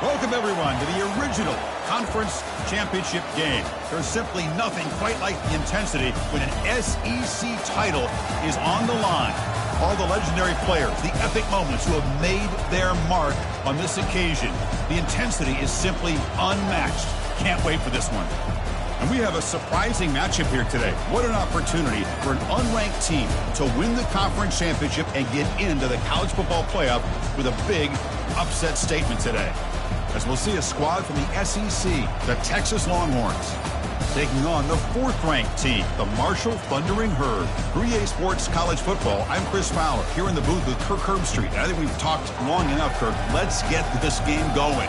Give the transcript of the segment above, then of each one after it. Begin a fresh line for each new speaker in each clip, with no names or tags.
Welcome, everyone, to the original conference championship game. There's simply nothing quite like the intensity when an SEC title is on the line. All the legendary players, the epic moments who have made their mark on this occasion. The intensity is simply unmatched. Can't wait for this one. And we have a surprising matchup here today. What an opportunity for an unranked team to win the conference championship and get into the college football playoff with a big upset statement today. As we'll see a squad from the SEC, the Texas Longhorns, taking on the fourth-ranked team, the Marshall Thundering Herd. For EA Sports College Football, I'm Chris Fowler, here in the booth with Kirk Herbstreit. And I think we've talked long enough, Kirk. Let's get this game going.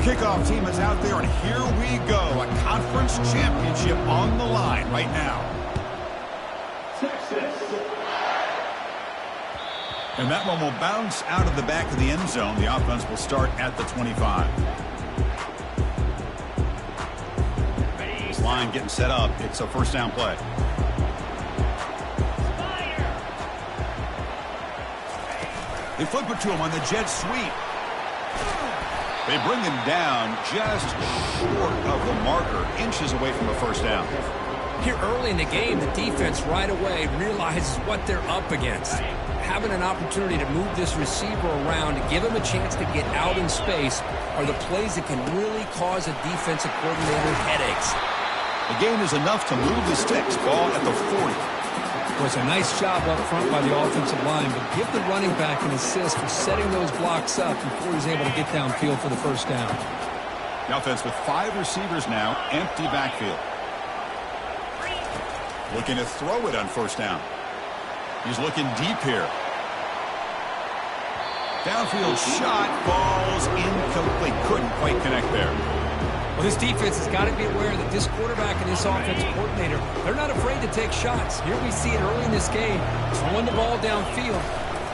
Kickoff team is out there, and here we go. A conference championship on the line right now. Texas. And that one will bounce out of the back of the end zone. The offense will start at the 25. This line getting set up. It's a first down play. They flip it to him on the jet sweep. They bring him down just short of the marker, inches away from a first down.
Here early in the game, the defense right away realizes what they're up against. Having an opportunity to move this receiver around and give him a chance to get out in space are the plays that can really cause a defensive coordinator headaches.
The gain is enough to move the sticks. Ball at the 40.
It was a nice job up front by the offensive line, but give the running back an assist for setting those blocks up before he's able to get downfield for the first down.
The offense with 5 receivers now, empty backfield. Looking to throw it on first down. He's looking deep here. Downfield shot, falls incomplete. Couldn't quite connect there.
Well, this defense has got to be aware that this quarterback and this offensive coordinator, they're not afraid to take shots. Here we see it early in this game, throwing the ball downfield.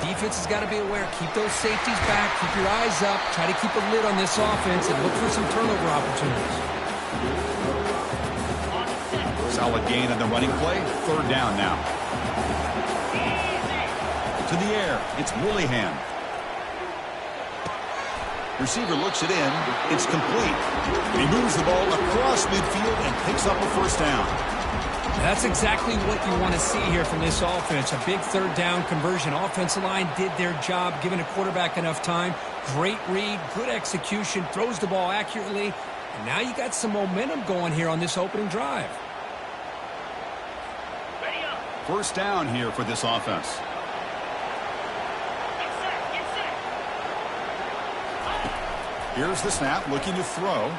Defense has got to be aware. Keep those safeties back. Keep your eyes up. Try to keep a lid on this offense and look for some turnover opportunities.
Solid gain on the running play. Third down now. To the air. It's Willingham. Receiver looks it in. It's complete. He moves the ball across midfield and picks up a first down.
That's exactly what you want to see here from this offense. A big third down conversion. Offensive line did their job, giving a quarterback enough time. Great read, good execution, throws the ball accurately. And now you got some momentum going here on this opening drive.
First down here for this offense. Here's the snap, looking to throw.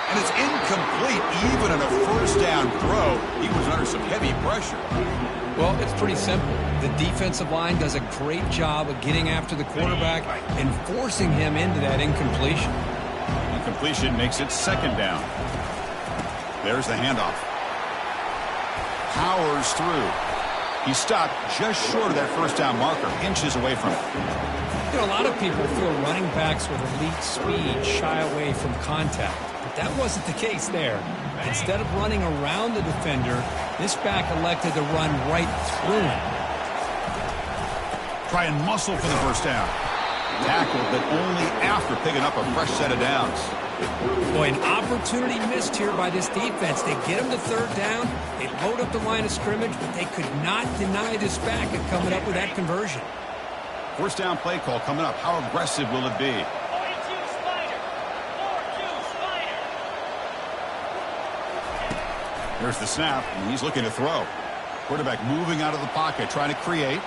And it's incomplete, even on a first down throw. He was under some heavy pressure.
Well, it's pretty simple. The defensive line does a great job of getting after the quarterback and forcing him into that incompletion.
Incompletion makes it second down. There's the handoff. Powers through. He stopped just short of that first down marker, inches away from it.
You know, a lot of people feel running backs with elite speed shy away from contact. But that wasn't the case there. Instead of running around the defender, this back elected to run right through him.
Try and muscle for the first down. Tackled, but only after picking up a fresh set of downs.
Boy, an opportunity missed here by this defense. They get him to third down. They load up the line of scrimmage, but they could not deny this back of coming up with that conversion.
First down play call coming up. How aggressive will it be? Here's the snap, and he's looking to throw. Quarterback moving out of the pocket, trying to create.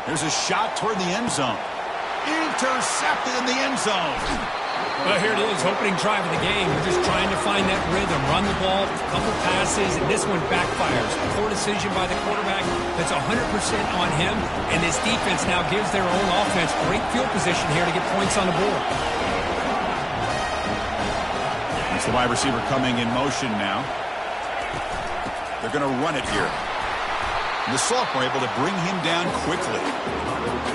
There's a shot toward the end zone. Intercepted in the end zone.
Well, here it is, opening drive of the game. We're just trying to find that rhythm, run the ball, a couple passes, and this one backfires. Poor decision by the quarterback. That's 100% on him, and this defense now gives their own offense great field position here to get points on the board. That's the wide receiver coming in motion now. They're going to run it here.
The sophomore able to bring him down quickly.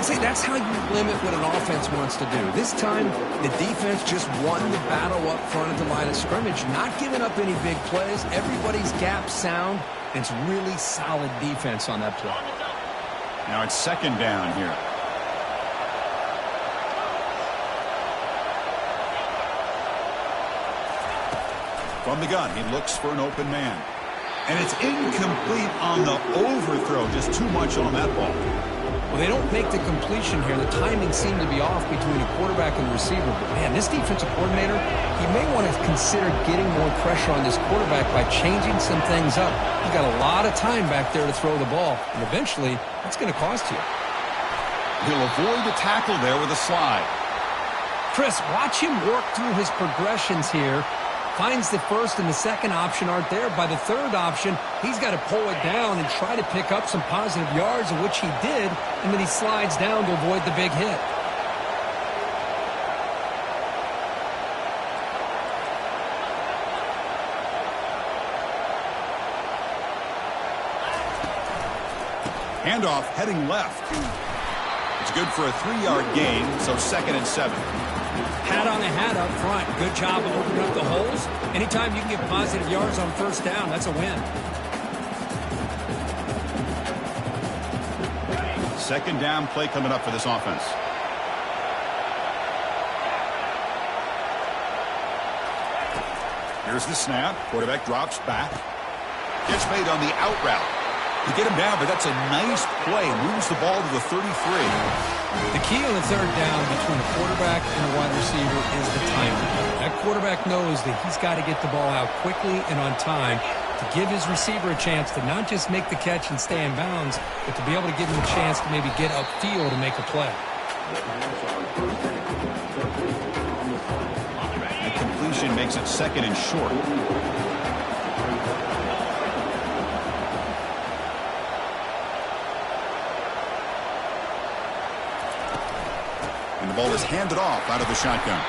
See, that's how you limit what an offense wants to do. This time, the defense just won the battle up front at the line of scrimmage, not giving up any big plays. Everybody's gap sound. And it's really solid defense on that play.
Now it's second down here. From the gun, he looks for an open man. And it's incomplete on the overthrow. Just too much on that ball.
Well, they don't make the completion here. The timing seemed to be off between the quarterback and the receiver. But, man, this defensive coordinator, he may want to consider getting more pressure on this quarterback by changing some things up. He's got a lot of time back there to throw the ball. And eventually, that's going to cost you.
He'll avoid the tackle there with a slide.
Chris, watch him work through his progressions here. Finds the first and the second option aren't there. By the third option, he's got to pull it down and try to pick up some positive yards, which he did, and then he slides down to avoid the big hit.
Handoff heading left. It's good for a 3-yard gain, so 2nd and 7.
Hat on a hat up front. Good job of opening up the holes. Anytime you can get positive yards on first down, that's a win.
Second down play coming up for this offense. Here's the snap. Quarterback drops back. Gets made on the out route. You get him down, but that's a nice play. Moves the ball to the 33.
The key on the third down between the quarterback and the wide receiver is the timing. That quarterback knows that he's got to get the ball out quickly and on time to give his receiver a chance to not just make the catch and stay in bounds, but to be able to give him a chance to maybe get upfield and make a play.
That completion makes it 2nd and short. And the ball is handed off out of the shotgun.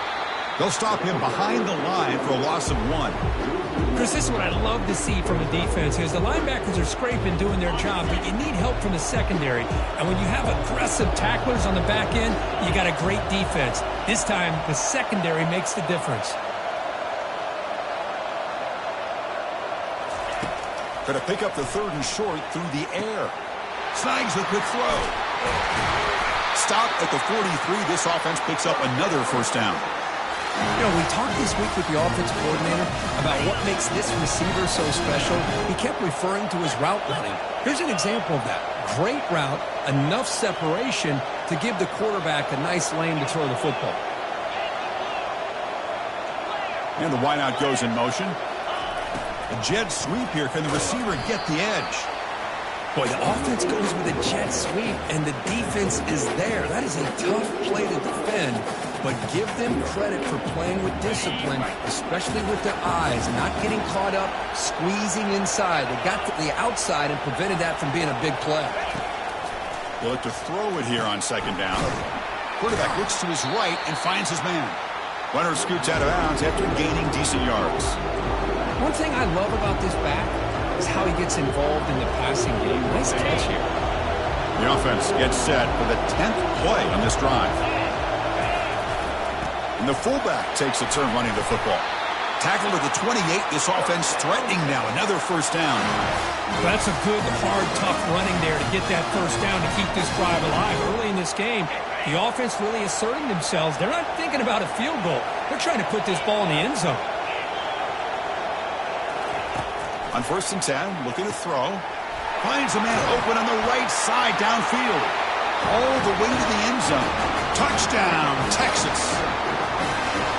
They'll stop him behind the line for a loss of 1.
Chris, this is what I love to see from a defense is the linebackers are scraping, doing their job, but you need help from the secondary. And when you have aggressive tacklers on the back end, you got a great defense. This time, the secondary makes the difference.
Going to pick up the 3rd and short through the air. Snags the quick throw. Stop at the 43. This offense picks up another first down.
You know, we talked this week with the offensive coordinator about what makes this receiver so special. He kept referring to his route running. Here's an example of that. Great route, enough separation to give the quarterback a nice lane to throw the football.
And the wideout goes in motion. A jet sweep here. Can the receiver get the edge?
Boy, the offense goes with a jet sweep, and the defense is there. That is a tough play to defend, but give them credit for playing with discipline, especially with their eyes, not getting caught up, squeezing inside. They got to the outside and prevented that from being a big play.
They'll look to throw it here on 2nd down. Quarterback looks to his right and finds his man. Runner scoots out of bounds after gaining decent yards.
One thing I love about this back is how he gets involved in the passing game. Nice catch here.
The offense gets set for the 10th play on this drive. And the fullback takes a turn running the football. Tackle to the 28. This offense threatening now. Another first down.
That's a good, hard, tough running there to get that first down to keep this drive alive. Early in this game, the offense really asserting themselves. They're not thinking about a field goal. They're trying to put this ball in the end zone.
On 1st and 10, looking to throw. Finds a man open on the right side downfield. All the way to the end zone. Touchdown, Texas.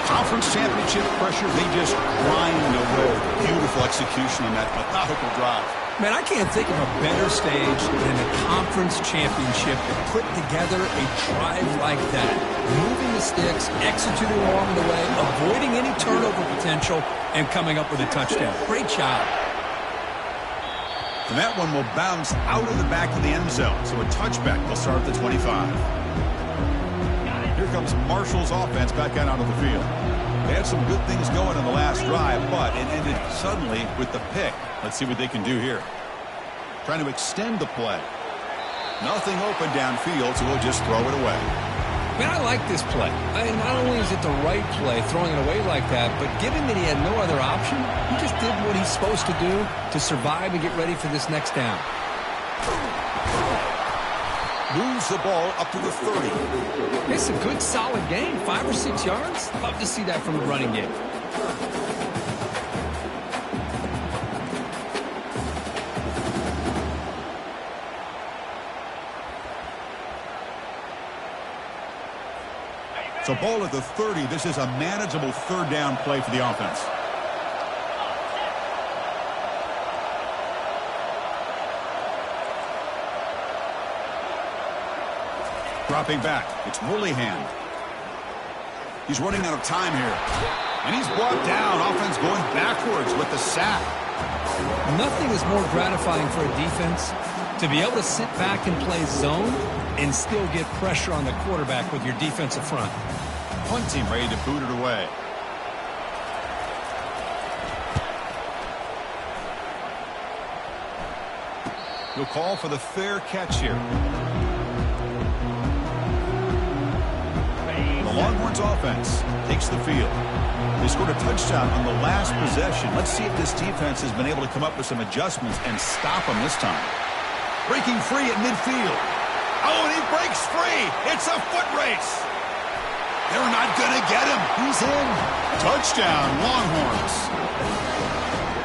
Conference championship pressure, they just grind away. Beautiful execution on that methodical drive.
Man, I can't think of a better stage than the conference championship to put together a drive like that. Moving the sticks, executing along the way, avoiding any turnover potential, and coming up with a touchdown. Great job.
And that one will bounce out of the back of the end zone. So a touchback will start at the 25. Here comes Marshall's offense back out onto the field. They had some good things going in the last drive, but it ended suddenly with the pick. Let's see what they can do here. trying to extend the play. Nothing open downfield, so he'll just throw it away.
Man, I like this play. Not only is it the right play, throwing it away like that, but given that he had no other option, he just did what he's supposed to do to survive and get ready for this next down.
Moves the ball up to the 30.
It's a good, solid gain. 5 or 6 yards. Love to see that from the running game.
So ball at the 30. This is a manageable third down play for the offense. Dropping back. It's Woollyhan. He's running out of time here. And he's brought down. Offense going backwards with the sack.
Nothing is more gratifying for a defense to be able to sit back and play zone and still get pressure on the quarterback with your defensive front.
Punt team ready to boot it away. He'll call for the fair catch here. The Longhorns offense takes the field. They scored a touchdown on the last possession. Let's see if this defense has been able to come up with some adjustments and stop them this time. Breaking free at midfield. Oh, and he breaks free. It's a foot race. They're not going to get him. He's in. Touchdown, Longhorns.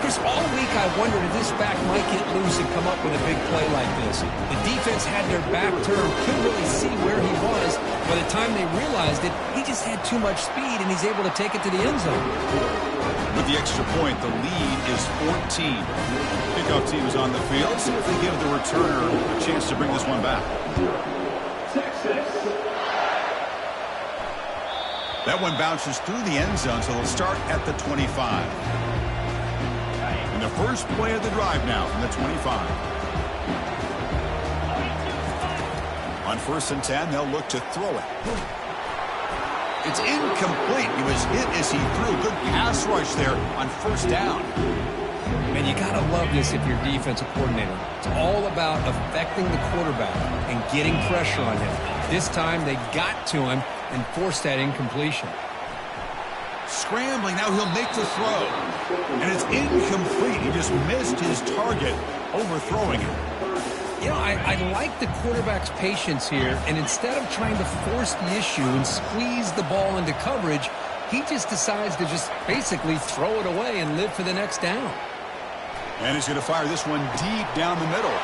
Chris, all week I wondered if this back might get loose and come up with a big play like this. The defense had their back turned, couldn't really see where he was. By the time they realized it, he just had too much speed, and he's able to take it to the end zone.
With the extra point, the lead is 14. Kickoff team is on the field. See if they give the returner a chance to bring this one back. That one bounces through the end zone, so they'll start at the 25. And the first play of the drive now from the 25. On 1st and 10, they'll look to throw it. It's incomplete. He was hit as he threw. Good pass rush there on 1st down.
Man, you got to love this if you're a defensive coordinator. It's all about affecting the quarterback and getting pressure on him. This time they got to him and forced that incompletion.
Scrambling, now he'll make the throw. And it's incomplete. He just missed his target, overthrowing it.
You know, I like the quarterback's patience here, and instead of trying to force the issue and squeeze the ball into coverage, he just decides to just basically throw it away and live for the next down.
And he's going to fire this one deep down the middle.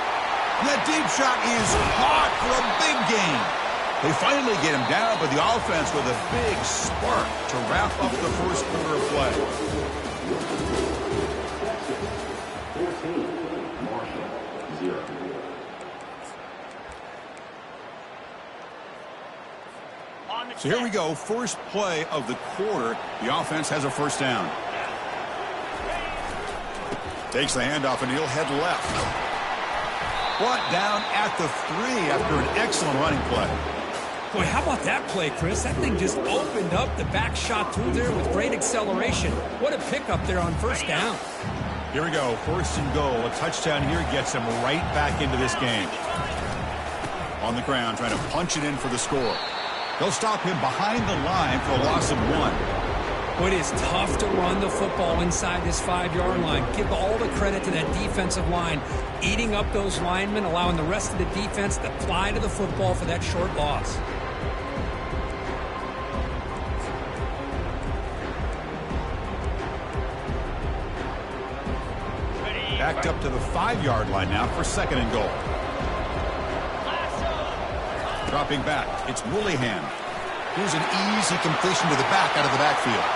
And that deep shot is caught for a big gain. They finally get him down, but the offense with a big spark to wrap up the first quarter of play. So here we go, first play of the quarter. The offense has a 1st down. Takes the handoff and he'll head left. Brought down at the 3 after an excellent running play.
Boy, how about that play, Chris? That thing just opened up. The back shot through there with great acceleration. What a pickup there on 1st down.
Here we go, 1st and goal. A touchdown here gets him right back into this game. On the ground, trying to punch it in for the score. They'll stop him behind the line for a loss of 1.
Boy, it is tough to run the football inside this 5-yard line. Give all the credit to that defensive line, eating up those linemen, allowing the rest of the defense to fly to the football for that short loss.
Backed up to the 5-yard line now for 2nd and goal. Dropping back, it's Woollyhan. Here's an easy completion to the back out of the backfield.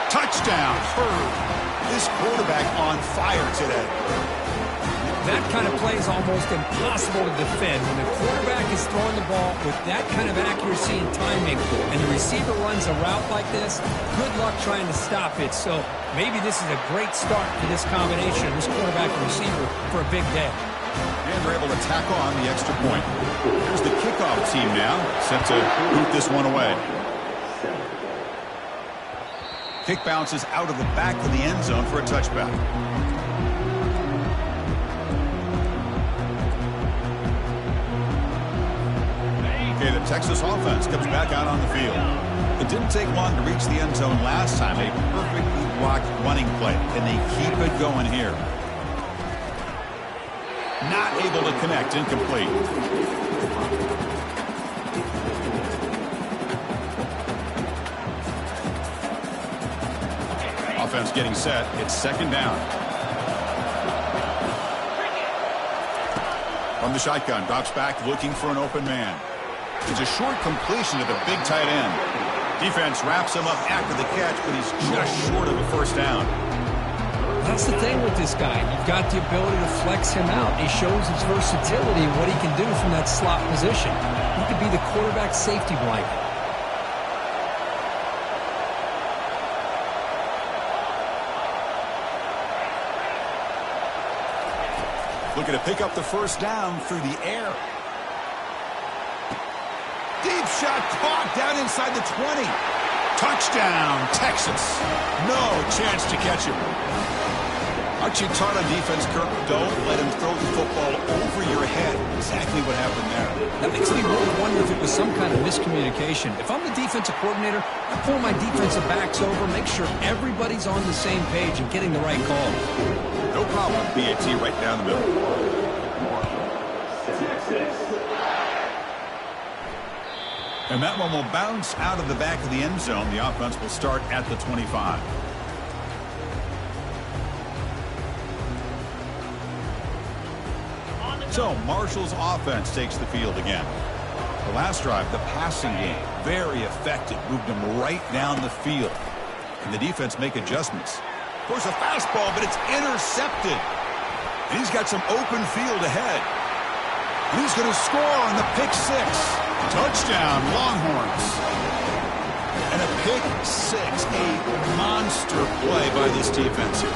Touchdown, Bird. This quarterback on fire today.
That kind of play is almost impossible to defend. When the quarterback is throwing the ball with that kind of accuracy and timing, and the receiver runs a route like this, good luck trying to stop it. So maybe this is a great start for this combination, this quarterback and receiver, for a big day.
And they're able to tack on the extra point. Here's the kickoff team now, set to boot this one away. Kick bounces out of the back of the end zone for a touchback. Okay, the Texas offense comes back out on the field. It didn't take long to reach the end zone last time. A perfectly blocked running play. Can they keep it going here? Not able to connect. Incomplete. Offense getting set. It's second down. From the shotgun, drops back looking for an open man. It's a short completion to the big tight end. Defense wraps him up after the catch, but he's just short of a first down.
That's the thing with this guy. You've got the ability to flex him out. He shows his versatility and what he can do from that slot position. He could be the quarterback safety blanket.
Looking to pick up the first down through the air. Deep shot caught down inside the 20. Touchdown, Texas. No chance to catch him. Aren't you taught on defense, Kirk? Don't let him throw the football over your head. Exactly what happened there.
That makes me really wonder if it was some kind of miscommunication. If I'm the defensive coordinator, I pull my defensive backs over, make sure everybody's on the same page and getting the right call.
No problem. BAT right down the middle. And that one will bounce out of the back of the end zone. The offense will start at the 25. So Marshall's offense takes the field again. The last drive, the passing game, very effective. Moved them right down the field. And the defense make adjustments. There's a fastball, but it's intercepted. And he's got some open field ahead. And he's going to score on the pick six. Touchdown, Longhorns. And a pick six, a monster play by this defense here.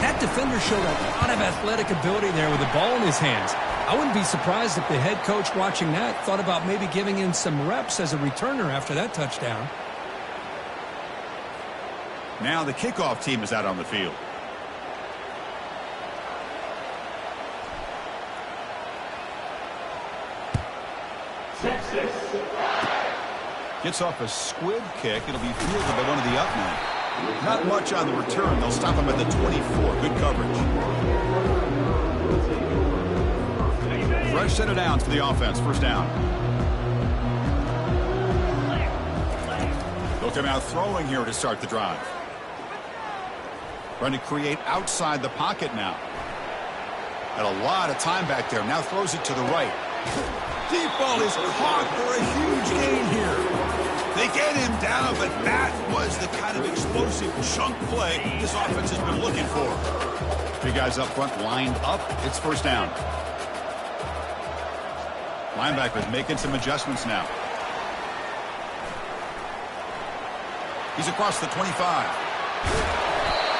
That defender showed a lot of athletic ability there with the ball in his hands. I wouldn't be surprised if the head coach watching that thought about maybe giving him some reps as a returner after that touchdown.
Now the kickoff team is out on the field. Gets off a squib kick. It'll be fielded by one of the up men. Not much on the return. They'll stop him at the 24. Good coverage. Fresh set of downs for the offense. First down. They'll come out throwing here to start the drive. Trying to create outside the pocket now. Had a lot of time back there. Now throws it to the right. Deep ball is caught for a huge gain here. They get him down, but that was the kind of explosive chunk play this offense has been looking for. Three guys up front lined up. It's first down. Linebackers making some adjustments now. He's across the 25.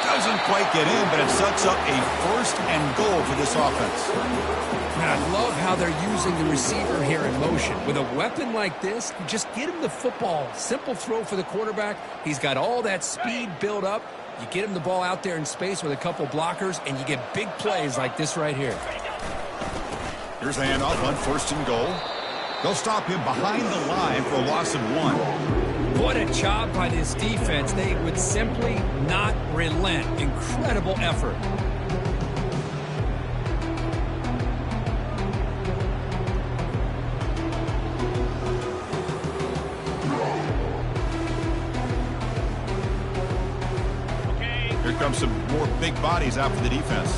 Doesn't quite get in, but it sets up a first and goal for this offense.
And I love how they're using the receiver here in motion. With a weapon like this, you just get him the football. Simple throw for the quarterback. He's got all that speed built up. You get him the ball out there in space with a couple blockers, and you get big plays like this right here.
Here's the handoff on first and goal. They'll stop him behind the line for a loss of 1.
What a job by this defense. They would simply not relent. Incredible effort.
Here comes some more big bodies out for the defense.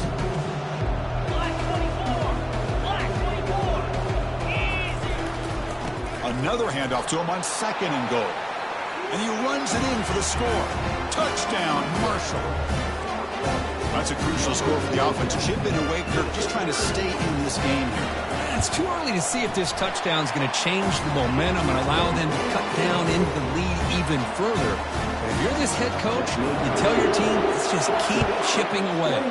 Another handoff to him on second and goal. And he runs it in for the score. Touchdown, Marshall. That's a crucial score for the offense. Chipping away, Kirk, just trying to stay in this game here.
It's too early to see if this touchdown is going to change the momentum and allow them to cut down into the lead even further. But if you're this head coach, you tell your team, let's just keep chipping away.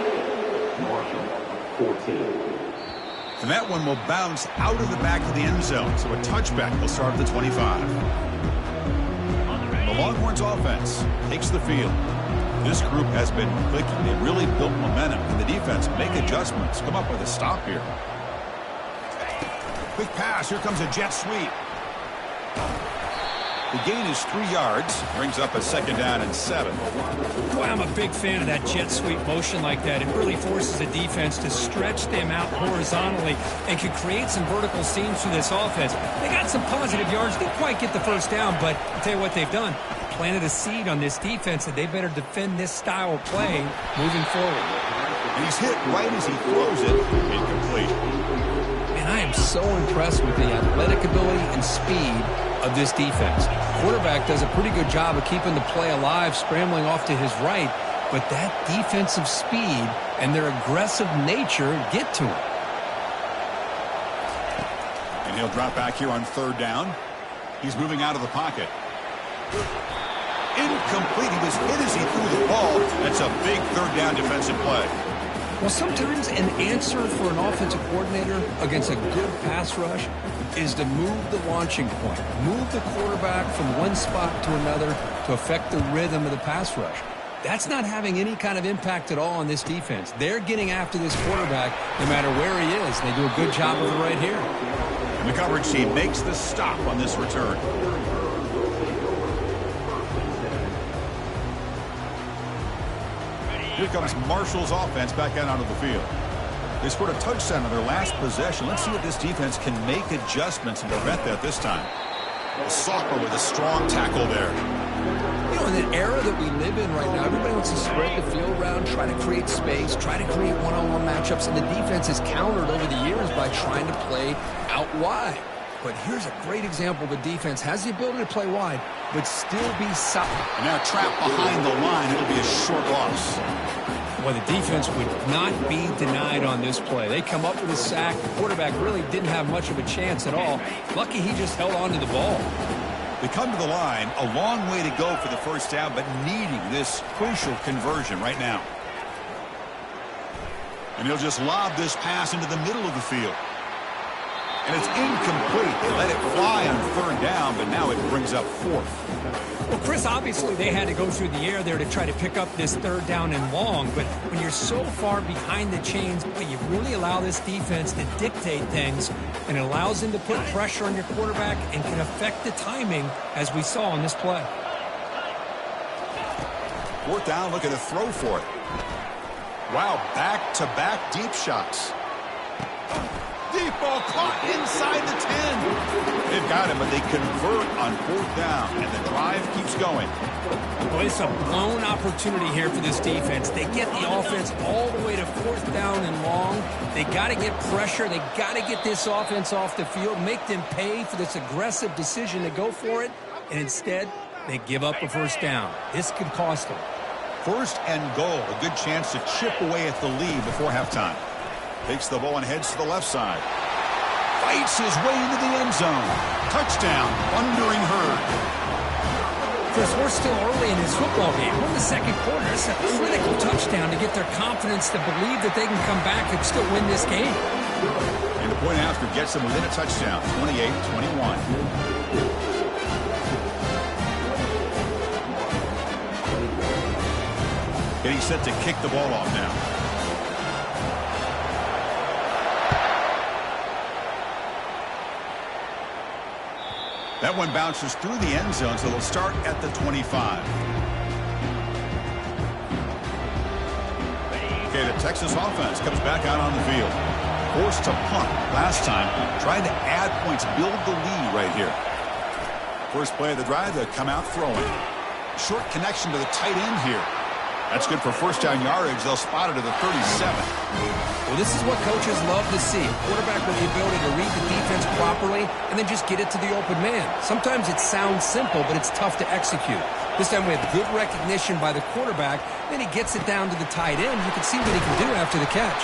And that one will bounce out of the back of the end zone. So a touchback will start at the 25. The Longhorns offense takes the field. This group has been clicking. They really built momentum. And the defense make adjustments. Come up with a stop here. Quick pass. Here comes a jet sweep. The gain is 3 yards, brings up a 2nd down and 7.
Boy, I'm a big fan of that jet sweep motion like that. It really forces the defense to stretch them out horizontally and can create some vertical seams for this offense. They got some positive yards. Didn't quite get the first down, but I'll tell you what they've done. Planted a seed on this defense that they better defend this style of play moving forward.
And he's hit right as he throws it. Incomplete.
And I am so impressed with the athletic ability and speed of this defense. Quarterback does a pretty good job of keeping the play alive, scrambling off to his right, but that defensive speed and their aggressive nature get to him.
And he'll drop back here on 3rd down. He's moving out of the pocket. Incomplete. He was hit as he threw the ball. That's a big 3rd down defensive play.
Well, sometimes an answer for an offensive coordinator against a good pass rush is to move the launching point, move the quarterback from one spot to another to affect the rhythm of the pass rush. That's not having any kind of impact at all on this defense. They're getting after this quarterback no matter where he is. They do a good job of it right here.
And the coverage team makes the stop on this return. Here comes Marshall's offense back out onto the field. They scored a touchdown on their last possession. Let's see if this defense can make adjustments and prevent that this time. Socker with a strong tackle there.
You know, in the era that we live in right now, everybody wants to spread the field around, try to create space, try to create one-on-one matchups, and the defense has countered over the years by trying to play out wide. But here's a great example of a defense has the ability to play wide, but still be solid.
And now trapped behind the line. It'll be a short loss.
Well, the defense would not be denied on this play. They come up with a sack. The quarterback really didn't have much of a chance at all. Lucky he just held on to the ball.
They come to the line, a long way to go for the first down, but needing this crucial conversion right now. And he'll just lob this pass into the middle of the field. And it's incomplete. They let it fly on 3rd down, but now it brings up 4th.
Well, Chris, obviously they had to go through the air there to try to pick up this 3rd down and long, but when you're so far behind the chains, you really allow this defense to dictate things, and it allows them to put pressure on your quarterback and can affect the timing, as we saw on this play.
4th down, look at a throw for it. Wow, back-to-back deep shots. Deep ball caught inside the 10. They've got him, but they convert on 4th down, and the drive keeps going.
Well, it's a blown opportunity here for this defense. They get the offense all the way to 4th down and long. They got to get pressure. They got to get this offense off the field, make them pay for this aggressive decision to go for it, and instead they give up a 1st down. This could cost them.
1st and goal, a good chance to chip away at the lead before halftime. Takes the ball and heads to the left side. Fights his way into the end zone. Touchdown, Thundering Herd.
Chris, we're still early in this football game. We're in the 2nd quarter. It's a critical touchdown to get their confidence to believe that they can come back and still win this game.
And the point after gets them within a touchdown, 28-21. Getting set to kick the ball off now. That one bounces through the end zone, so they'll start at the 25. Okay, the Texas offense comes back out on the field. Forced to punt last time, trying to add points, build the lead right here. First play of the drive, they come out throwing. Short connection to the tight end here. That's good for 1st down yardage. They'll spot it at the 37.
Well, this is what coaches love to see. A quarterback with the ability to read the defense properly and then just get it to the open man. Sometimes it sounds simple, but it's tough to execute. This time we have good recognition by the quarterback. Then he gets it down to the tight end. You can see what he can do after the catch.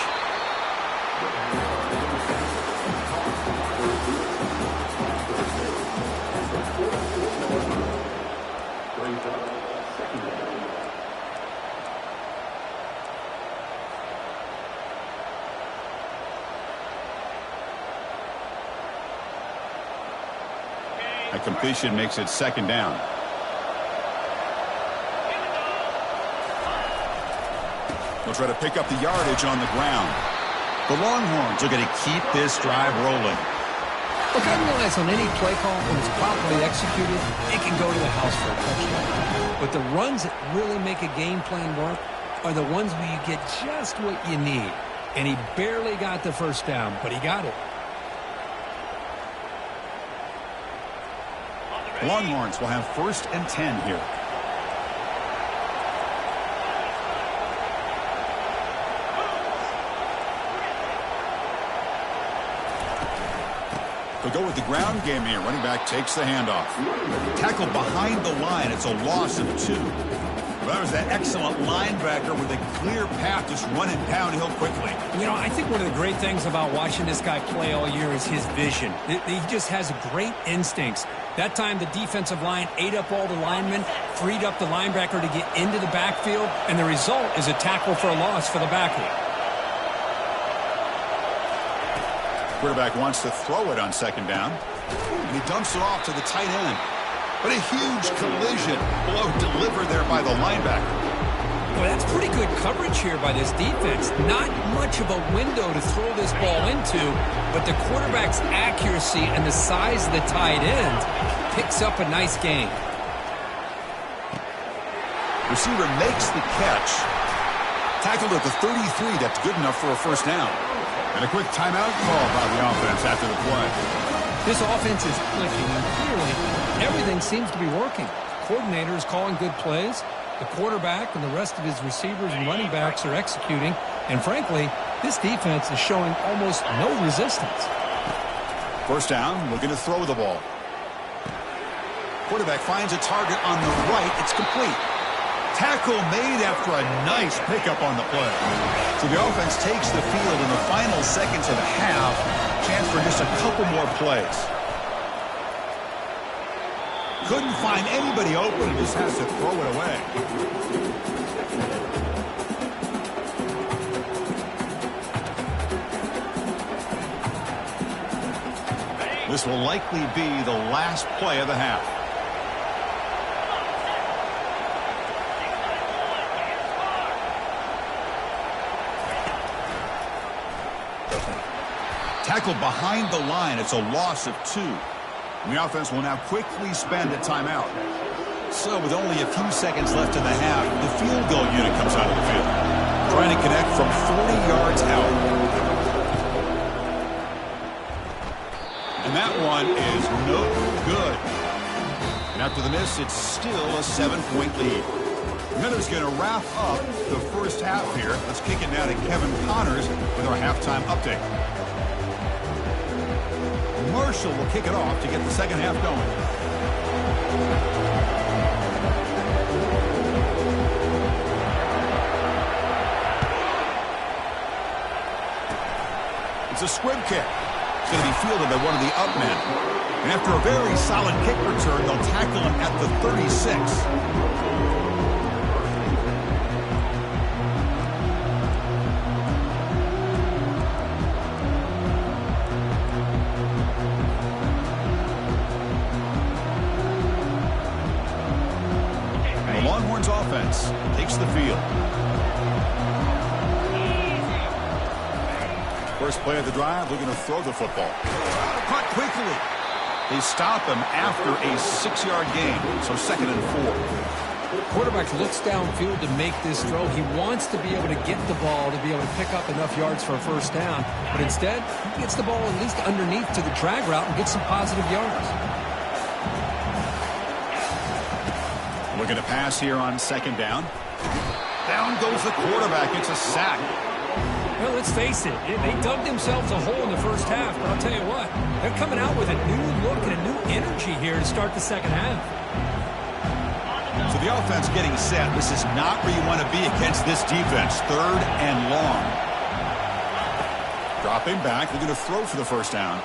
A completion makes it 2nd down. They'll try to pick up the yardage on the ground. The Longhorns are going to keep this drive rolling.
Look, I realize on any play call, when it's properly executed, it can go to the house for a touchdown. But the runs that really make a game plan work are the ones where you get just what you need. And he barely got the first down, but he got it.
Longhorns will have 1st and 10 here. They'll go with the ground game here. Running back takes the handoff. Tackled behind the line. It's a loss of 2. Well, that was that excellent linebacker with a clear path just running downhill quickly.
You know, I think one of the great things about watching this guy play all year is his vision. He just has great instincts. That time, the defensive line ate up all the linemen, freed up the linebacker to get into the backfield, and the result is a tackle for a loss for the backer.
Quarterback wants to throw it on 2nd down, and he dumps it off to the tight end. But a huge collision blow delivered there by the linebacker.
Well, that's pretty good coverage here by this defense. Not much of a window to throw this ball into, but the quarterback's accuracy and the size of the tight end picks up a nice gain.
Receiver makes the catch. Tackled at the 33. That's good enough for a 1st down. And a quick timeout call by the offense after the play.
This offense is clicking, and clearly everything seems to be working. Coordinator is calling good plays. The quarterback and the rest of his receivers and running backs are executing. And frankly, this defense is showing almost no resistance.
1st down, looking to throw the ball. Quarterback finds a target on the right. It's complete. Tackle made after a nice pickup on the play. So the offense takes the field in the final seconds of the half. Chance for just a couple more plays. Couldn't find anybody open. Just has to throw it away. This will likely be the last play of the half. Tackled behind the line. It's a loss of 2. And the offense will now quickly spend a timeout. So with only a few seconds left in the half, the field goal unit comes out of the field, trying to connect from 40 yards out. And that one is no good. And after the miss, it's still a 7-point lead. Miller's going to wrap up the 1st half here. Let's kick it now to Kevin Connors with our halftime update. Marshall will kick it off to get the 2nd half going. It's a squib kick. It's going to be fielded by one of the up men. And after a very solid kick return, they'll tackle him at the 36. Offense takes the field. First play of the drive, looking to throw the football. Caught quickly. They stop him after a 6-yard gain, so 2nd and 4.
Quarterback looks downfield to make this throw. He wants to be able to get the ball to be able to pick up enough yards for a 1st down, but instead, he gets the ball at least underneath to the drag route and gets some positive yards.
Looking to pass here on 2nd down. Down goes the quarterback. It's a sack.
Well, let's face it. They dug themselves a hole in the 1st half, but I'll tell you what. They're coming out with a new look and a new energy here to start the 2nd half.
So the offense getting set. This is not where you want to be against this defense. 3rd and long. Dropping back. They're going to throw for the 1st down.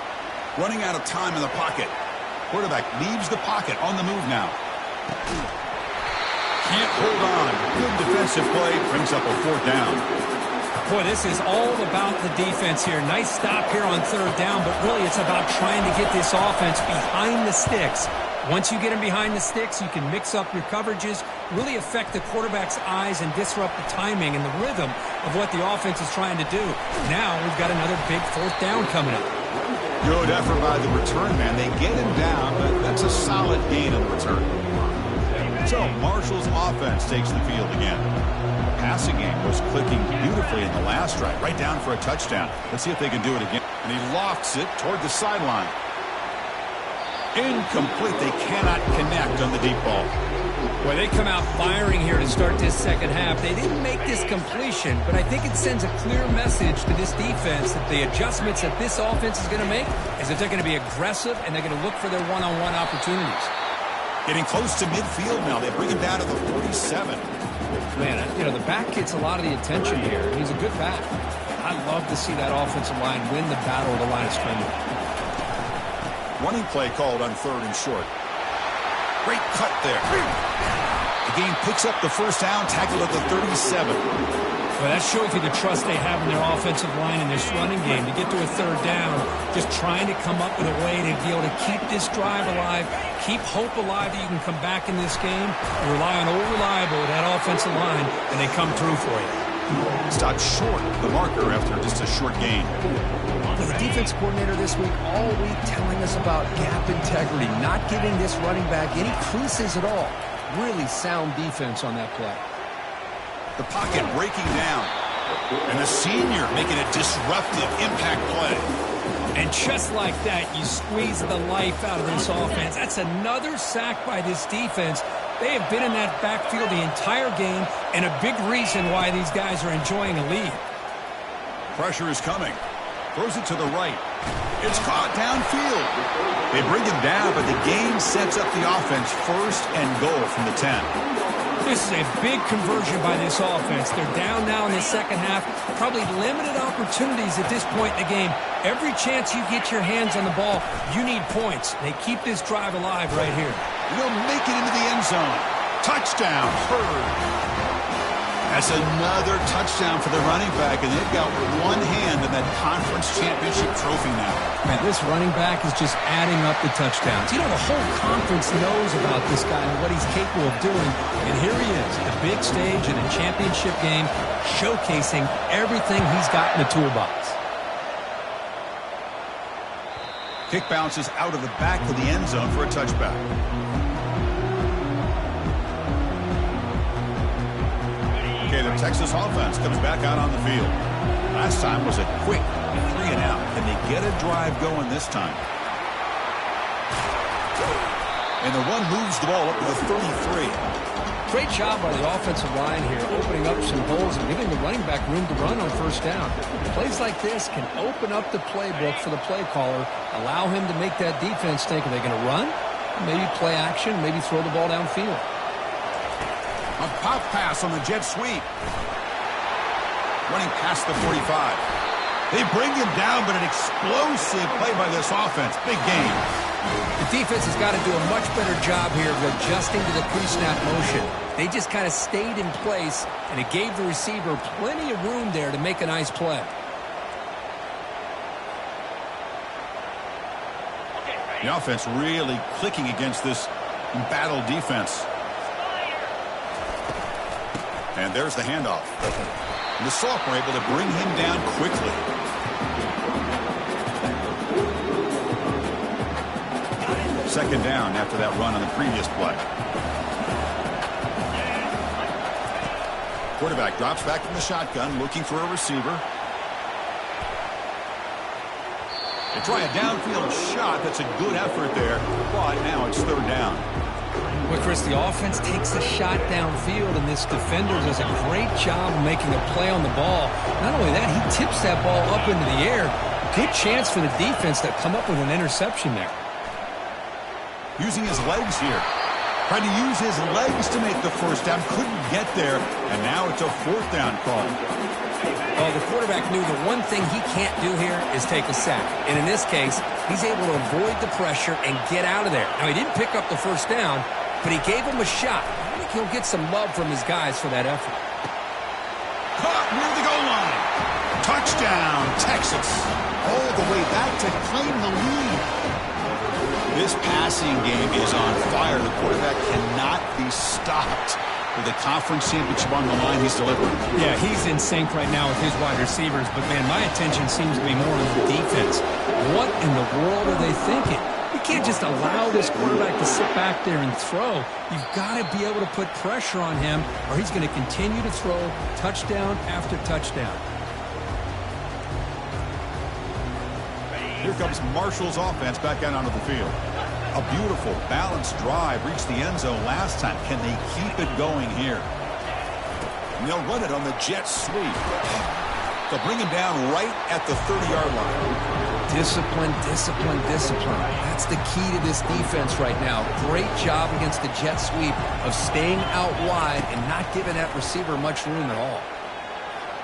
Running out of time in the pocket. Quarterback leaves the pocket on the move now. Can't hold on. Good defensive play. Brings up a 4th down.
Boy, this is all about the defense here. Nice stop here on 3rd down, but really it's about trying to get this offense behind the sticks. Once you get them behind the sticks, you can mix up your coverages, really affect the quarterback's eyes and disrupt the timing and the rhythm of what the offense is trying to do. Now we've got another big 4th down coming up.
Good effort by the return man. They get him down, but that's a solid gain on the return. So Marshall's offense takes the field again. The passing game was clicking beautifully in the last drive, right down for a touchdown. Let's see if they can do it again. And he lofts it toward the sideline. Incomplete. They cannot connect on the deep ball.
Well, they come out firing here to start this second half. They didn't make this completion, but I think it sends a clear message to this defense that the adjustments that this offense is going to make is that they're going to be aggressive and they're going to look for their one-on-one opportunities.
Getting close to midfield now. They bring him down to the 47.
Man, you know, the back gets a lot of the attention here. He's a good back. I love to see that offensive line win the battle of the line of scrimmage.
Running play called on 3rd and short. Great cut there. The game picks up the first down, tackled at the 37.
Well, that shows you the trust they have in their offensive line in this running game. To get to a 3rd down, just trying to come up with a way to be able to keep this drive alive, keep hope alive that you can come back in this game. You rely on old reliable with that offensive line, and they come through for you.
Stopped short the marker after just a short gain.
Well, the defense coordinator this week all week telling us about gap integrity, not giving this running back any creases at all. Really sound defense on that play.
The pocket breaking down. And the senior making a disruptive impact play.
And just like that, you squeeze the life out of this offense. That's another sack by this defense. They have been in that backfield the entire game, and a big reason why these guys are enjoying a lead.
Pressure is coming. Throws it to the right. It's caught downfield. They bring him down, but the game sets up the offense 1st and goal from the 10.
This is a big conversion by this offense. They're down now in the second half. Probably limited opportunities at this point in the game. Every chance you get your hands on the ball, you need points. They keep this drive alive right here.
He'll make it into the end zone. Touchdown, Hurd. That's another touchdown for the running back, and they've got one hand in that conference championship trophy now.
Man, this running back is just adding up the touchdowns. You know, the whole conference knows about this guy and what he's capable of doing. And here he is, the big stage in a championship game, showcasing everything he's got in the toolbox.
Kick bounces out of the back of the end zone for a touchback. Okay, the Texas offense comes back out on the field. Last time was a quick 3 and out. Can they get a drive going this time? And the run moves the ball up to the 33.
Great job by the offensive line here, opening up some holes and giving the running back room to run on 1st down. Plays like this can open up the playbook for the play caller, allow him to make that defense think, are they going to run? Maybe play action, maybe throw the ball downfield.
A pop pass on the jet sweep. Running past the 45. They bring him down, but an explosive play by this offense. Big game.
The defense has got to do a much better job here of adjusting to the pre-snap motion. They just kind of stayed in place, and it gave the receiver plenty of room there to make a nice play.
The offense really clicking against this embattled defense. And there's the handoff. And the sophomore able to bring him down quickly. Second down after that run on the previous play. Quarterback drops back from the shotgun, looking for a receiver. They try a downfield shot. That's a good effort there. But now it's 3rd down.
Well, Chris, the offense takes a shot downfield, and this defender does a great job of making a play on the ball. Not only that, he tips that ball up into the air. Good chance for the defense to come up with an interception there.
Using his legs here. Tried to use his legs to make the 1st down. Couldn't get there. And now it's a 4th down call.
Well, the quarterback knew the one thing he can't do here is take a sack. And in this case, he's able to avoid the pressure and get out of there. Now, he didn't pick up the 1st down, but he gave him a shot. I think he'll get some love from his guys for that effort.
Caught near the goal line. Touchdown, Texas. All the way back to claim the lead. This passing game is on fire. The quarterback cannot be stopped. With the conference championship on the line, he's delivering.
Yeah, he's in sync right now with his wide receivers, but, man, my attention seems to be more on the defense. What in the world are they thinking? You can't just allow this quarterback to sit back there and throw. You've got to be able to put pressure on him, or he's going to continue to throw touchdown after touchdown.
Here comes Marshall's offense back out onto the field. A beautiful, balanced drive reached the end zone last time. Can they keep it going here? And they'll run it on the jet sweep. They'll bring him down right at the 30-yard line.
Discipline, discipline, discipline. That's the key to this defense right now. Great job against the jet sweep of staying out wide and not giving that receiver much room at all.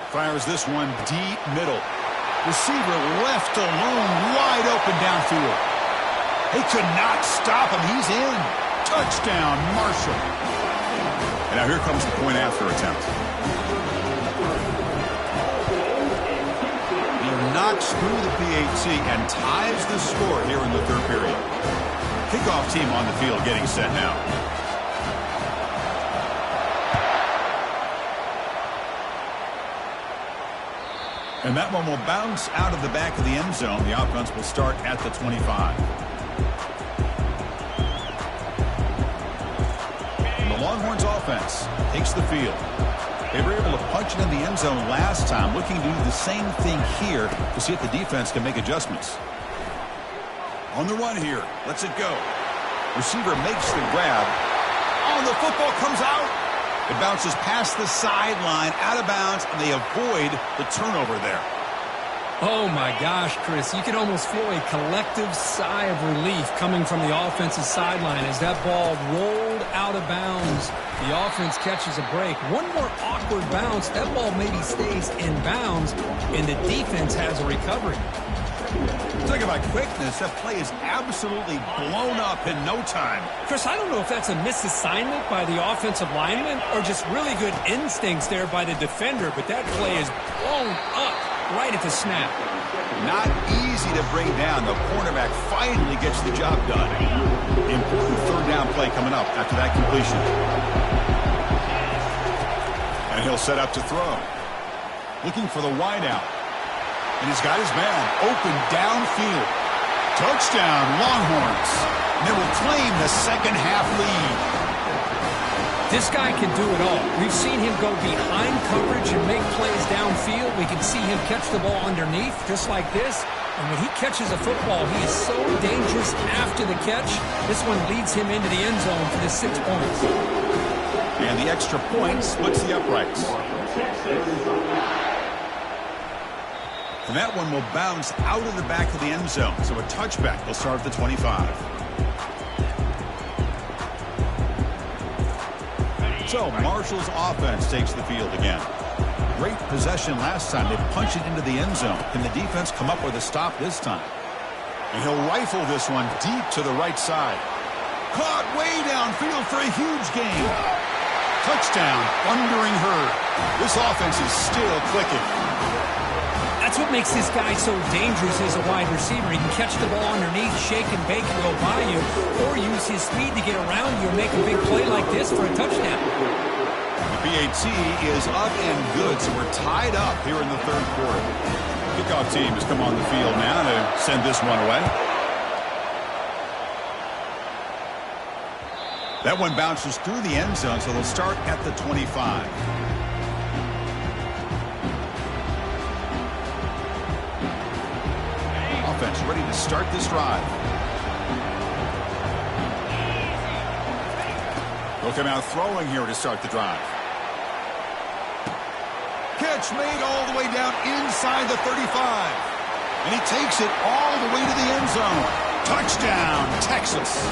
Fires this one deep middle. Receiver left alone, wide open downfield. They could not stop him. He's in. Touchdown, Marshall. And now here comes the point after attempt. He knocks through the PAT and ties the score here in the third period. Kickoff team on the field getting set now. And that one will bounce out of the back of the end zone. The offense will start at the 25. Longhorns offense takes the field. They were able to punch it in the end zone last time, looking to do the same thing here to see if the defense can make adjustments. On the run here, lets it go. Receiver makes the grab. Oh, the football comes out. It bounces past the sideline, out of bounds, and they avoid the turnover there.
Oh, my gosh, Chris. You can almost feel a collective sigh of relief coming from the offensive sideline as that ball rolled out of bounds. The offense catches a break. One more awkward bounce. That ball maybe stays in bounds, and the defense has a recovery.
Talk about quickness. That play is absolutely blown up in no time.
Chris, I don't know if that's a misassignment by the offensive lineman or just really good instincts there by the defender, but that play is blown up right at the snap.
Not easy to bring down. The cornerback finally gets the job done. Important third down play coming up after that completion. And he'll set up to throw. Looking for the wideout. And he's got his man open downfield. Touchdown, Longhorns. And they will claim the second half lead.
This guy can do it all. We've seen him go behind coverage and make plays downfield. We can see him catch the ball underneath, just like this. And when he catches a football, he is so dangerous after the catch. This one leads him into the end zone for the 6 points.
And the extra point splits the uprights. And that one will bounce out of the back of the end zone. So a touchback will start at the 25. So Marshall's offense takes the field again. Great possession last time. They punched it into the end zone. Can the defense come up with a stop this time? And he'll rifle this one deep to the right side. Caught way downfield for a huge gain. Touchdown, thundering herd. This offense is still clicking.
That's what makes this guy so dangerous as a wide receiver. He can catch the ball underneath, shake and bake and go by you, or use his speed to get around you and make a big play like this for a touchdown.
The PAT is up and good, so we're tied up here in the third quarter. Kickoff team has come on the field now to send this one away. That one bounces through the end zone, so they'll start at the 25. Offense ready to start this drive. They'll come out throwing here to start the drive. Catch made all the way down inside the 35. And he takes it all the way to the end zone. Touchdown, Texas.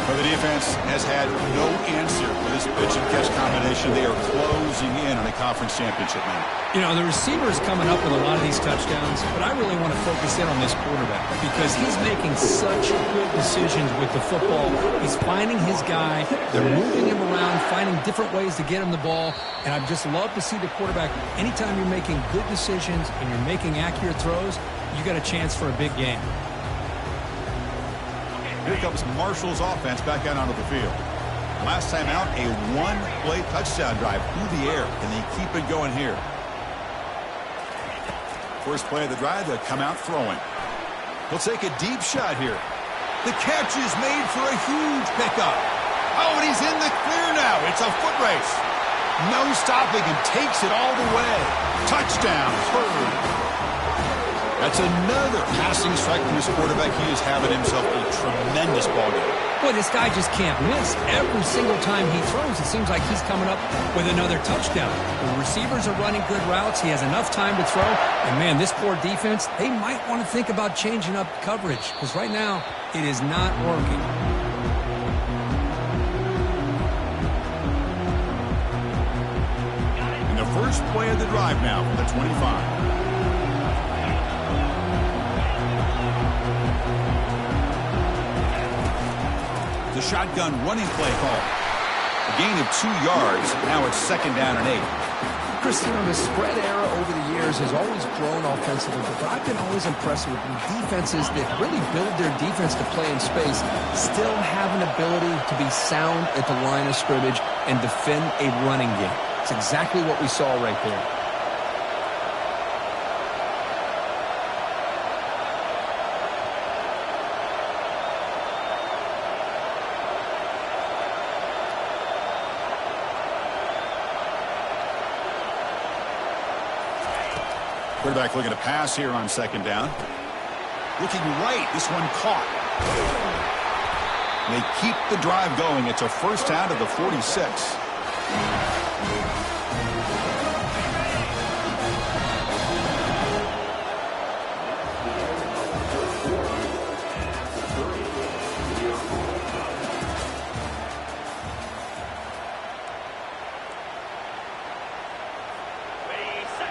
But the defense has had no answer for this pitch and catch combination. They are closing in on a conference championship now.
You know, the receiver's coming up with a lot of these touchdowns, but I really want to focus in on this quarterback because he's making such good decisions with the football. He's finding his guy. They're moving him around, finding different ways to get him the ball, and I just love to see the quarterback. Anytime you're making good decisions and you're making accurate throws, you got a chance for a big game.
Here comes Marshall's offense back out onto the field. Last time out, a one-play touchdown drive through the air. Can they keep it going here? First play of the drive, they'll come out throwing. He'll take a deep shot here. The catch is made for a huge pickup. Oh, and he's in the clear now. It's a foot race. No stopping and takes it all the way. Touchdown, Hurd. That's another passing strike from his quarterback. He is having himself a tremendous ball game.
Boy, this guy just can't miss. Every single time he throws, it seems like he's coming up with another touchdown. The receivers are running good routes. He has enough time to throw. And, man, this poor defense, they might want to think about changing up coverage because right now it is not working.
And the first play of the drive now from the 25. The shotgun running play call. A gain of 2 yards. Now it's 2nd down and 8.
Christian, the spread era over the years has always grown offensively, but I've been always impressed with defenses that really build their defense to play in space, still have an ability to be sound at the line of scrimmage and defend a running game. It's exactly what we saw right there.
Quarterback looking to pass here on 2nd down. Looking right. This one caught. They keep the drive going. It's a first down to the 46.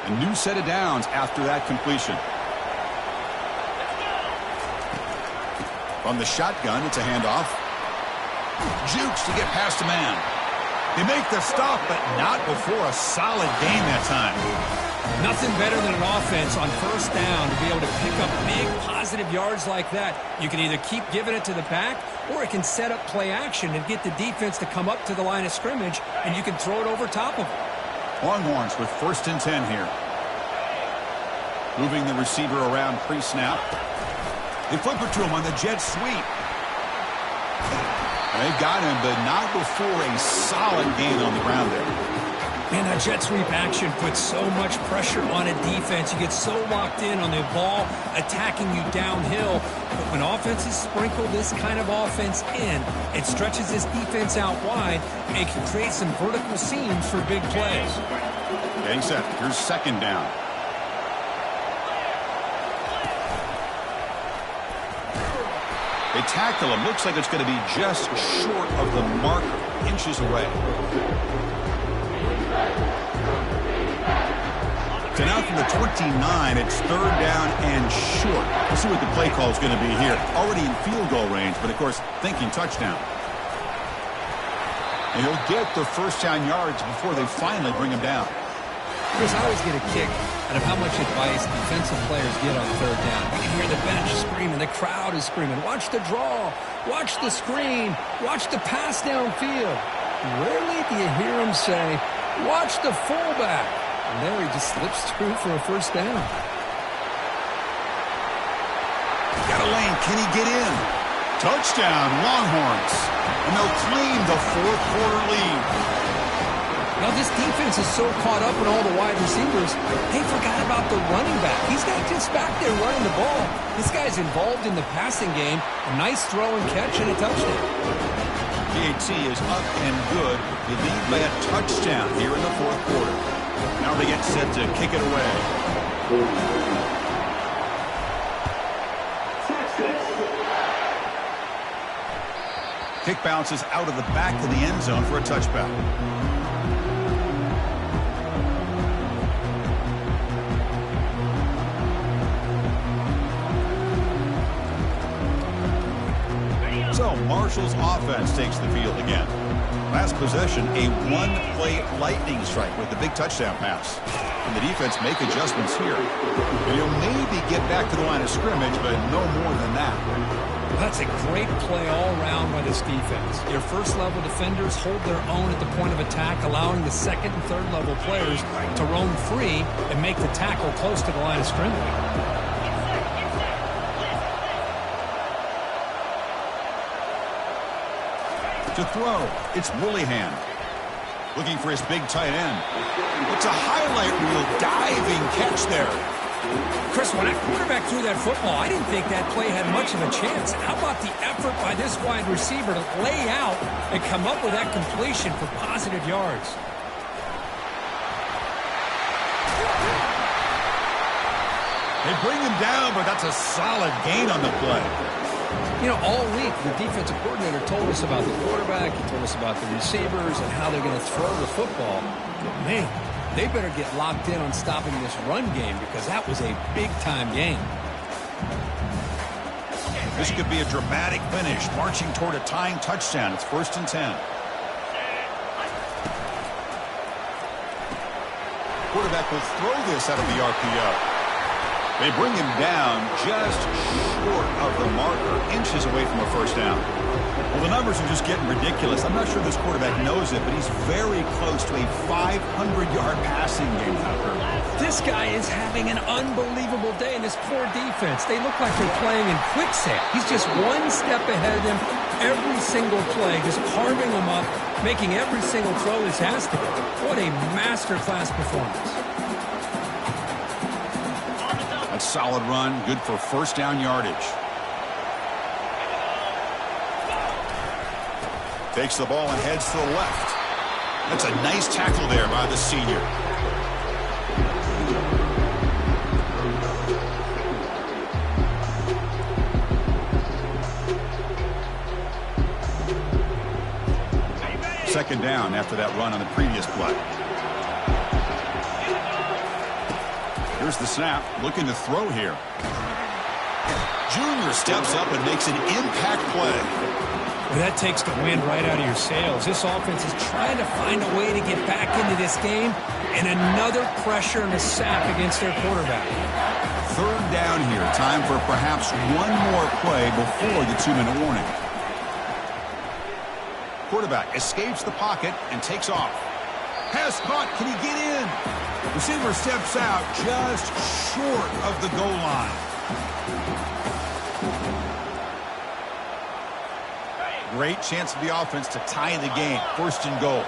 A new set of downs after that completion. From the shotgun, it's a handoff. Jukes to get past a man. They make the stop, but not before a solid gain that time.
Nothing better than an offense on first down to be able to pick up big positive yards like that. You can either keep giving it to the back, or it can set up play action and get the defense to come up to the line of scrimmage, and you can throw it over top of them.
Longhorns with 1st and 10 here. Moving the receiver around pre-snap. They flip it to him on the jet sweep. They've got him, but not before a solid gain on the ground there.
Man, that jet sweep action puts so much pressure on a defense. You get so locked in on the ball attacking you downhill. But when offenses sprinkle this kind of offense in, it stretches this defense out wide and it can create some vertical seams for big plays.
Getting set. Here's 2nd down. They tackle him. Looks like it's going to be just short of the marker, inches away. So now from the 29, it's 3rd down and short. Let's see what the play call is going to be here. Already in field goal range, but of course, thinking touchdown. And he'll get the first down yards before they finally bring him down.
Chris, I always get a kick out of how much advice defensive players get on 3rd down. You can hear the bench screaming, the crowd is screaming, watch the draw, watch the screen, watch the pass downfield. Rarely do you hear him say, watch the fullback. And there he just slips through for a first down.
Got a lane. Can he get in? Touchdown, Longhorns. And they'll claim the 4th quarter lead.
Now, this defense is so caught up in all the wide receivers, they forgot about the running back. He's not just back there running the ball. This guy's involved in the passing game. A nice throw and catch and a touchdown.
PAT is up and good. They lead by a touchdown here in the 4th quarter. Now they get set to kick it away. Kick bounces out of the back of the end zone for a touchback. So Marshall's offense takes the field again. Last possession, a one-play lightning strike with the big touchdown pass. And the defense make adjustments here. And he'll maybe get back to the line of scrimmage, but no more than that.
That's a great play all around by this defense. Your first-level defenders hold their own at the point of attack, allowing the second and third-level players to roam free and make the tackle close to the line of scrimmage.
To throw, it's Willingham. Looking for his big tight end. It's a highlight reel diving catch there.
Chris, when that quarterback threw that football, I didn't think that play had much of a chance. How about the effort by this wide receiver to lay out and come up with that completion for positive yards?
They bring him down, but that's a solid gain on the play.
You know, all week, the defensive coordinator told us about the quarterback. He told us about the receivers and how they're going to throw the football. But, man, they better get locked in on stopping this run game because that was a big-time game.
This could be a dramatic finish, marching toward a tying touchdown. It's 1st and 10. Quarterback will throw this out of the RPO. They bring him down just short of the marker, inches away from a first down. Well, the numbers are just getting ridiculous. I'm not sure this quarterback knows it, but he's very close to a 500-yard passing game, Tucker.
This guy is having an unbelievable day in this poor defense. They look like they're playing in quicksand. He's just one step ahead of them every single play, just carving them up, making every single throw this has to be. What a masterclass performance.
A solid run, good for first down yardage. Takes the ball and heads to the left. That's a nice tackle there by the senior. Second down after that run on the previous play. Here's the snap, looking to throw here. Junior steps up and makes an impact play.
Well, that takes the wind right out of your sails. This offense is trying to find a way to get back into this game, and another pressure and a sack against their quarterback.
Third down here, time for perhaps one more play before the 2-minute warning. Quarterback escapes the pocket and takes off. Pass caught, can he get in? Receiver steps out just short of the goal line. Great chance for the offense to tie the game. 1st and goal.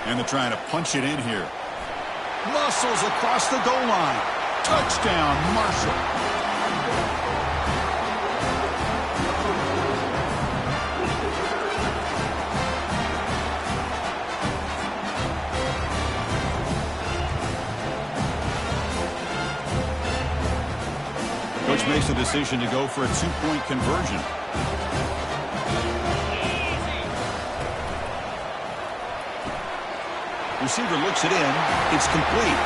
And they're trying to punch it in here. Muscles across the goal line. Touchdown, Marshall. Coach makes the decision to go for a 2-point conversion. Receiver looks it in. It's complete.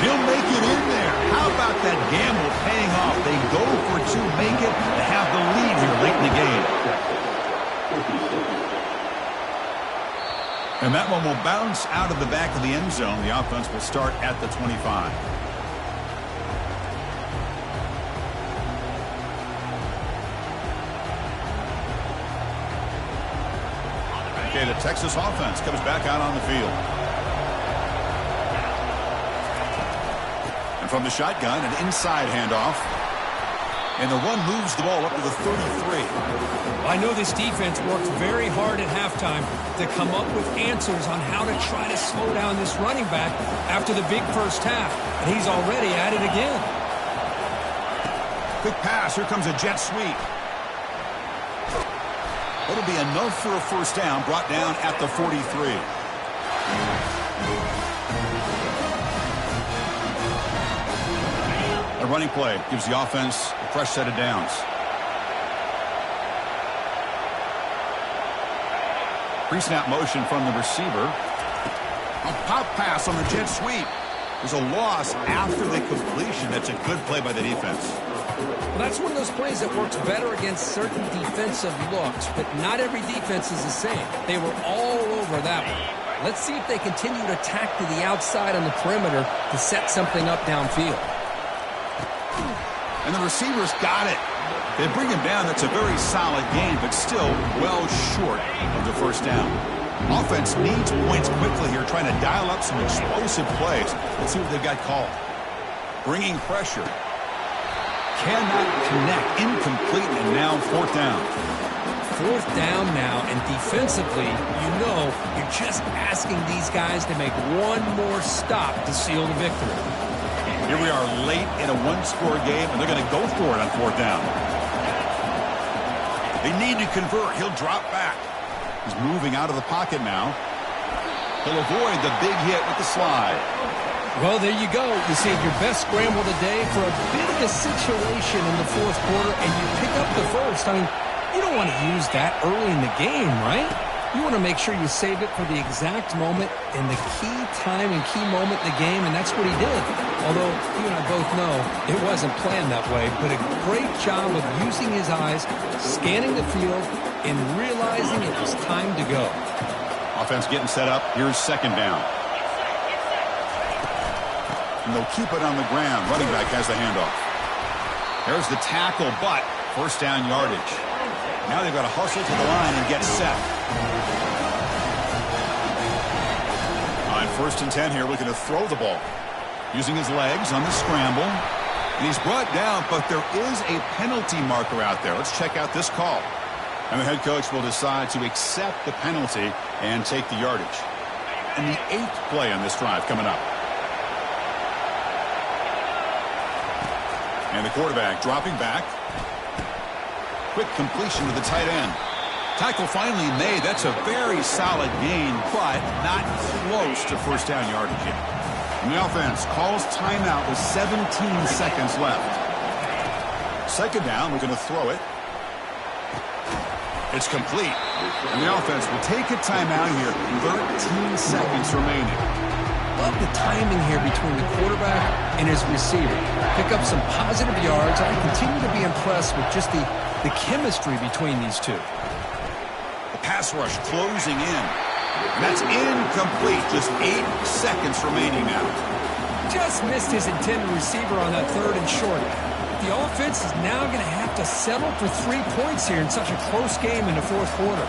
He'll make it in there. How about that gamble paying off? They go for 2, make it, to have the lead here late in the game. And that one will bounce out of the back of the end zone. The offense will start at the 25. Okay, the Texas offense comes back out on the field. And from the shotgun, an inside handoff. And the run moves the ball up to the 33.
I know this defense worked very hard at halftime to come up with answers on how to try to slow down this running back after the big first half. And he's already at it again.
Quick pass. Here comes a jet sweep. It'll be enough for a first down, brought down at the 43. A running play gives the offense a fresh set of downs. Pre-snap motion from the receiver. A pop pass on the jet sweep. There's a loss after the completion. That's a good play by the defense.
Well, that's one of those plays that works better against certain defensive looks, but not every defense is the same. They were all over that one. Let's see if they continue to tack to the outside on the perimeter to set something up downfield.
And the receivers got it. They bring him down. That's a very solid gain, but still well short of the first down. Offense needs points quickly here, trying to dial up some explosive plays. Let's see what they've got called. Bringing pressure. Cannot connect. Incomplete, and now fourth down.
Fourth down now, and defensively, you're just asking these guys to make one more stop to seal the victory.
Here we are late in a one-score game, and they're going to go for it on fourth down. They need to convert. He'll drop back. He's moving out of the pocket now. He'll avoid the big hit with the slide.
Well, there you go. You see your best scramble today for a bit of a situation in the fourth quarter, and you pick up the first. I mean, you don't want to use that early in the game, right? You want to make sure you save it for the exact moment and the key time and key moment in the game, and that's what he did. Although you and I both know it wasn't planned that way, but a great job of using his eyes, scanning the field, and realizing it was time to go.
Offense getting set up. Here's second down. And they'll keep it on the ground. Running back has the handoff. There's the tackle, but first down yardage. Now they've got to hustle to the line and get set. On 1st and 10 here, looking to throw the ball. Using his legs on the scramble. And he's brought down, but there is a penalty marker out there. Let's check out this call. And the head coach will decide to accept the penalty and take the yardage. And the 8th play on this drive coming up. And the quarterback dropping back. Quick completion to the tight end. Tackle finally made. That's a very solid gain, but not close to first down yardage yet. And the offense calls timeout with 17 seconds left. Second down, we're going to throw it. It's complete. And the offense will take a timeout here. 13 seconds remaining.
Love the timing here between the quarterback and his receiver. Pick up some positive yards. I continue to be impressed with just the chemistry between these two.
The pass rush closing in. And that's incomplete. Just 8 seconds remaining now.
Just missed his intended receiver on that 3rd and short. The offense is now going to have to settle for 3 points here in such a close game in the fourth quarter.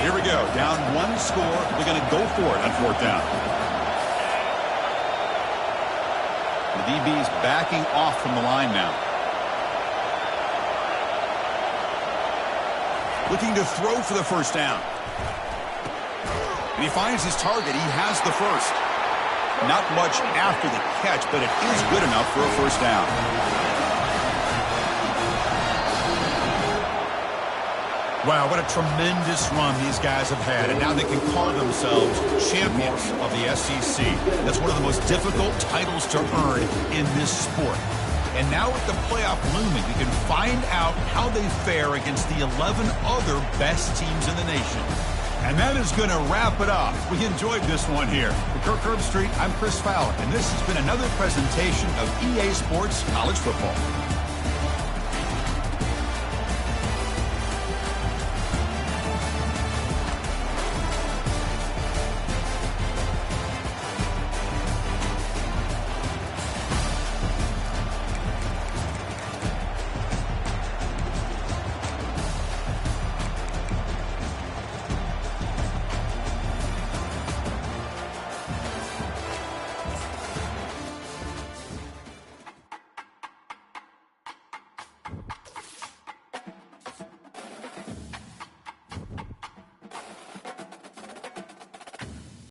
Here we go. Down 1 score. They're going to go for it on fourth down. The DB's backing off from the line now. Looking to throw for the first down. And he finds his target. He has the first. Not much after the catch, but it is good enough for a first down. Wow, what a tremendous run these guys have had, and now they can call themselves champions of the SEC. That's one of the most difficult titles to earn in this sport. And now with the playoff looming, we can find out how they fare against the 11 other best teams in the nation. And that is going to wrap it up. We enjoyed this one here. For Kirk Herbstreit, I'm Chris Fowler, and this has been another presentation of EA Sports College Football.